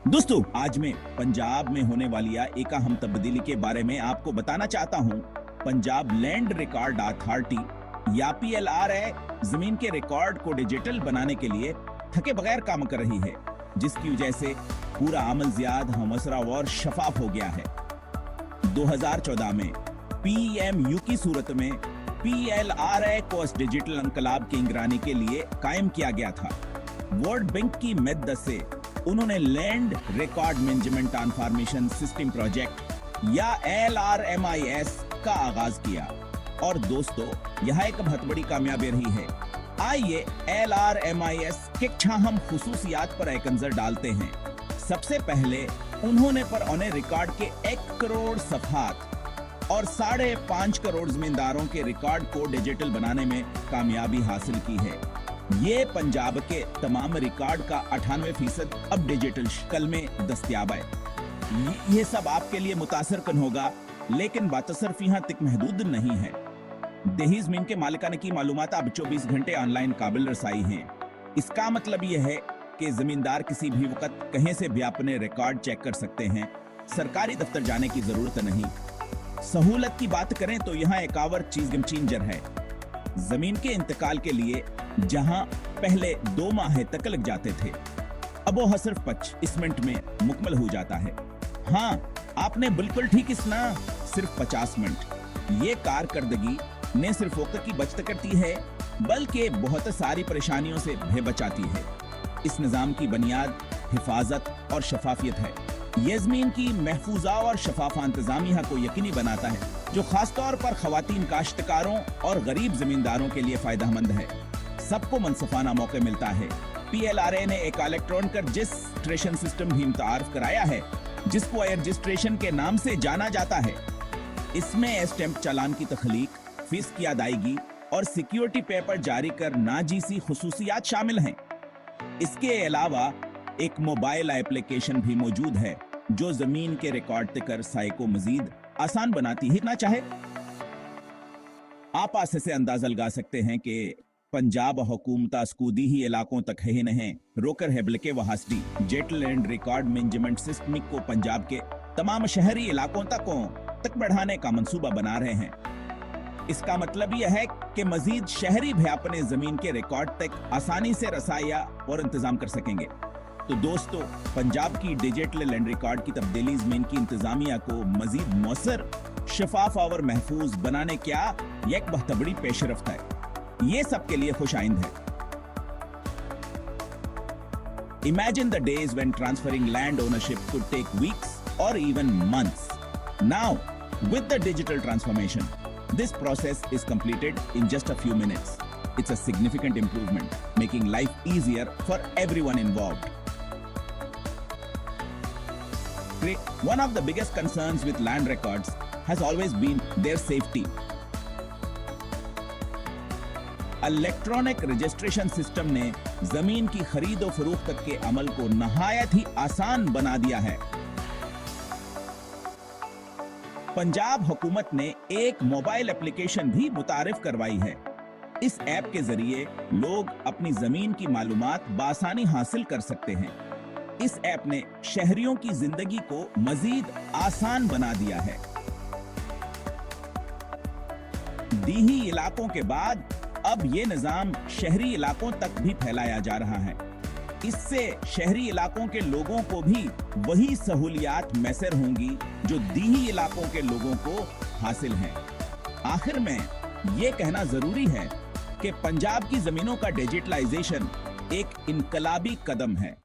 दोस्तों, आज मैं पंजाब में होने वाली एक अहम तब्दीली के बारे में आपको बताना चाहता हूं। पंजाब लैंड रिकॉर्ड अथॉरिटी या पीएलआरए जमीन के रिकॉर्ड को डिजिटल बनाने के लिए थके बगैर काम कर रही है, जिसकी वजह से पूरा अमल ज्यादा हमसरा और शफाफ हो गया है। 2014 में पीएमयू की सूरत में पीएलआरए को डिजिटल इनकलाब की निगरानी के लिए कायम किया गया था। वर्ल्ड बैंक की मदद से उन्होंने land record management transformation system project या LRMIS का आगाज किया। और दोस्तों, यह एक बहुत बड़ी कामयाबी रही है। आइए LRMIS के हम खुसूसियात पर एक नजर डालते हैं। सबसे पहले उन्होंने पर रिकॉर्ड के 1 करोड़ सफात और 5.5 करोड़ जमींदारों के रिकॉर्ड को डिजिटल बनाने में कामयाबी हासिल की है। ये पंजाब के तमाम रिकॉर्ड का 98% अब डिजिटल शक्ल में दस्तयाब है। ये सब आपके लिए मुतासर कन होगा, लेकिन बात सिर्फ यहाँ तक महदूद नहीं है। देही जमीन के मालिकाने की मालूमात अब 24 घंटे ऑनलाइन काबिल रसाई हैं। इसका मतलब यह है कि जमींदार किसी भी वक्त कहीं से भी अपने रिकॉर्ड चेक कर सकते हैं। सरकारी दफ्तर जाने की जरूरत नहीं। सहूलत की बात करें तो यहाँ एक और चीज गेम चेंजर है। जमीन के इंतकाल के लिए जहां पहले 2 माह तक लग जाते थे, अब वो सिर्फ 25 मिनट में मुकम्मल हो जाता है। हाँ, आपने बिल्कुल ठीक सुना, सिर्फ 50 मिनट। ये कारकर्दगी न सिर्फ वक्त की बचत करती है, बल्कि बहुत सारी परेशानियों से भी बचाती है। इस निजाम की बुनियाद हिफाजत और शफाफियत है। ये जमीन की महफूजा और शफाफा इंतजामिया को यकीनी बनाता है, जो खासतौर पर खवातीन काश्तकारों और गरीब जमींदारों के लिए फायदेमंद है। सबको मनसफाना मौके मिलता है। पीएलआरए ने एक इलेक्ट्रॉनिक रजिस्ट्रेशन सिस्टम भी मुतारफ कराया है, जिसको रजिस्ट्रेशन के नाम से जाना जाता है। इसमें स्टैंप चालान की तखलीक, फीस की अदायगी और सिक्योरिटी पेपर जारी करना जैसी खुसूसियात शामिल हैं। इसके अलावा एक मोबाइल एप्लीकेशन भी मौजूद है, जो जमीन के रिकॉर्ड तक रसाई को मजीद आसान बनाती ही ना चाहे। आप आसानी से अंदाजा लगा सकते हैं कि पंजाब हुकूमत स्कूदी ही इलाकों तक है ही नहीं, रोकर है बल्कि वहास्टी जेट लैंड रिकॉर्ड मैनेजमेंट सिस्टम को पंजाब के तमाम शहरी इलाकों तक बढ़ाने का मंसूबा बना रहे हैं। इसका मतलब यह है कि मजीद शहरी भी अपने जमीन के रिकॉर्ड तक आसानी से रसाया और इंतजाम कर सकेंगे। तो दोस्तों, पंजाब की डिजिटल लैंड रिकॉर्ड की तब्दीली जमीन की इंतजामिया को मजीद मौसर, शफाफ और महफूज बनाने क्या एक बहुत बड़ी पेशरफ्त है। ये सबके लिए खुश आइंद है। Imagine the days when transferring land ownership could take weeks or even months. Now, with the digital transformation, this process is completed in just a few minutes. It's a significant improvement, making life easier for everyone involved. One of the biggest concerns with land records has always been their safety. Electronic registration system ने जमीन की खरीद और फरोख्त तक के अमल को नहायत ही आसान बना दिया है। पंजाब हुकूमत ने एक मोबाइल एप्लीकेशन भी मुतारिफ करवाई है। इस ऐप के जरिए लोग अपनी जमीन की मालूमात बासानी हासिल कर सकते हैं। इस ऐप ने शहरियों की जिंदगी को मजीद आसान बना दिया है। दीही इलाकों के बाद अब ये निजाम शहरी इलाकों तक भी फैलाया जा रहा है। इससे शहरी इलाकों के लोगों को भी वही सहूलियात मैसर होंगी जो दीही इलाकों के लोगों को हासिल हैं। आखिर में ये कहना जरूरी है कि पंजाब की जमीनों का डिजिटलाइजेशन एक इनकलाबी कदम है।